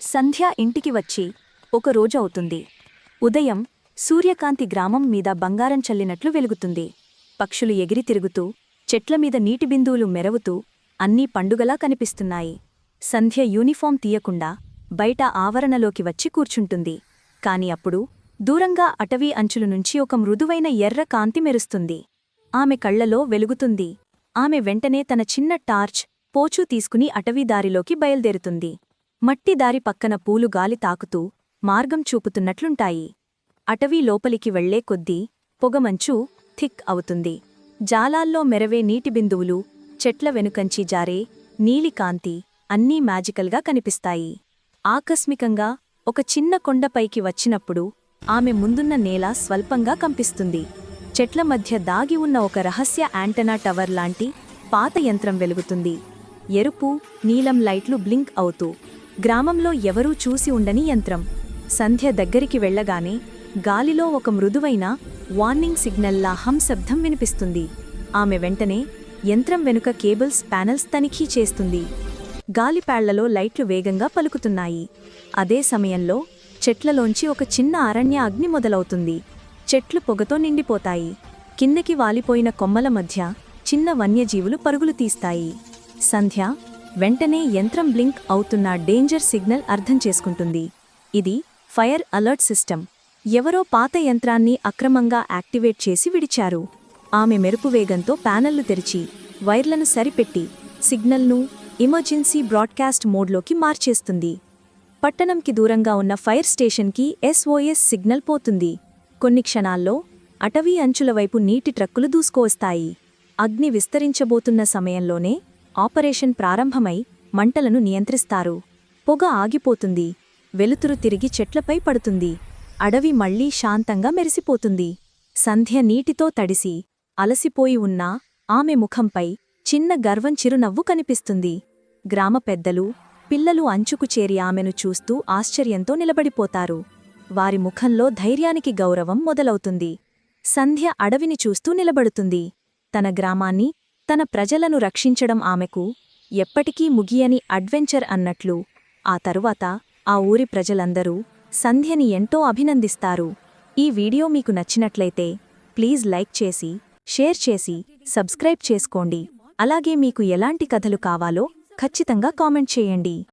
సంధ్య ఇంటికి వచ్చి ఒక రోజు అవుతుంది. ఉదయం సూర్యకాంతి గ్రామం మీద బంగారం చల్లినట్లు వెలుగుతుంది. పక్షులు ఎగిరి తిరుగుతూ చెట్లమీద నీటి బిందువులు మెరవుతూ అన్నీ పండుగలా కనిపిస్తున్నాయి. సంధ్య యూనిఫాం తీయకుండా బయట ఆవరణలోకి వచ్చి కూర్చుంటుంది. కాని అప్పుడు దూరంగా అటవీ అంచులు నుంచి ఒక మృదువైన ఎర్ర కాంతి మెరుస్తుంది. ఆమె కళ్లలో వెలుగుతుంది. ఆమె వెంటనే తన చిన్న టార్చ్ పోచూ తీసుకుని అటవీదారిలోకి బయల్దేరుతుంది. మట్టి దారి పక్కన పూలు గాలి తాకుతూ మార్గం చూపుతున్నట్లుంటాయి. అటవీ లోపలికి వెళ్లే కొద్దీ పొగమంచు థిక్ అవుతుంది. జాలాల్లో మెరవే నీటి బిందువులు, చెట్ల వెనుకంచి జారే నీలికాంతి అన్నీ మ్యాజికల్గా కనిపిస్తాయి. ఆకస్మికంగా ఒక చిన్న కొండపైకి వచ్చినప్పుడు ఆమె ముందున్న నేల స్వల్పంగా కంపిస్తుంది. చెట్ల మధ్య దాగి ఉన్న ఒక రహస్య యాంటెనా టవర్ లాంటి పాత యంత్రం వెలుగుతుంది. ఎరుపు, నీలం లైట్లు బ్లింక్ అవుతూ గ్రామంలో ఎవరూ చూసి ఉండని యంత్రం. సంధ్య దగ్గరికి వెళ్లగానే గాలిలో ఒక మృదువైన వార్నింగ్ సిగ్నల్లా హం శబ్దం వినిపిస్తుంది. ఆమె వెంటనే యంత్రం వెనుక కేబుల్స్, ప్యానెల్స్ తనిఖీ చేస్తుంది. గాలిపాళ్లలో లైట్లు వేగంగా పలుకుతున్నాయి. అదే సమయంలో చెట్లలోంచి ఒక చిన్న అరణ్య అగ్ని మొదలవుతుంది. చెట్లు పొగతో నిండిపోతాయి. కిందకి వాలిపోయిన కొమ్మల మధ్య చిన్న వన్యజీవులు పరుగులు తీస్తాయి. సంధ్య వెంటనే యంత్రం బ్లింక్ అవుతున్న డేంజర్ సిగ్నల్ అర్థం చేసుకుంటుంది. ఇది ఫైర్ అలర్ట్ సిస్టమ్. ఎవరో పాత యంత్రాన్ని అక్రమంగా యాక్టివేట్ చేసి విడిచారు. ఆమె మెరుపు వేగంతో ప్యానెల్లు తెరిచి వైర్లను సరిపెట్టి సిగ్నల్ను ఎమర్జెన్సీ బ్రాడ్కాస్ట్ మోడ్లోకి మార్చేస్తుంది. పట్టణంకి దూరంగా ఉన్న ఫైర్ స్టేషన్కి SOS సిగ్నల్ పోతుంది. కొన్ని క్షణాల్లో అటవీ అంచుల వైపు నీటి ట్రక్కులు దూసుకువస్తాయి. అగ్ని విస్తరించబోతున్న సమయంలోనే ఆపరేషన్ ప్రారంభమై మంటలను నియంత్రిస్తారు. పొగ ఆగిపోతుంది. వెలుతురు తిరిగి చెట్లపై పడుతుంది. అడవి మళ్లీ శాంతంగా మెరిసిపోతుంది. సంధ్య నీటితో తడిసి అలసిపోయి ఉన్నా ఆమె ముఖంపై చిన్న గర్వం చిరునవ్వు కనిపిస్తుంది. గ్రామ పెద్దలు, పిల్లలు అంచుకు చేరి ఆమెను చూస్తూ ఆశ్చర్యంతో నిలబడిపోతారు. వారి ముఖంలో ధైర్యానికి గౌరవం మొదలవుతుంది. సంధ్య అడవిని చూస్తూ నిలబడుతుంది. తన గ్రామాన్ని, తన ప్రజలను రక్షించడం ఆమెకు ఎప్పటికీ ముగియని అడ్వెంచర్ అన్నట్లు. ఆ తరువాత ఆ ఊరి ప్రజలందరూ సంధ్యని ఎంతో అభినందిస్తారు. ఈ వీడియో మీకు నచ్చినట్లయితే ప్లీజ్ లైక్ చేసి, షేర్ చేసి, సబ్స్క్రైబ్ చేసుకోండి. అలాగే మీకు ఎలాంటి కథలు కావాలో ఖచ్చితంగా కామెంట్ చేయండి.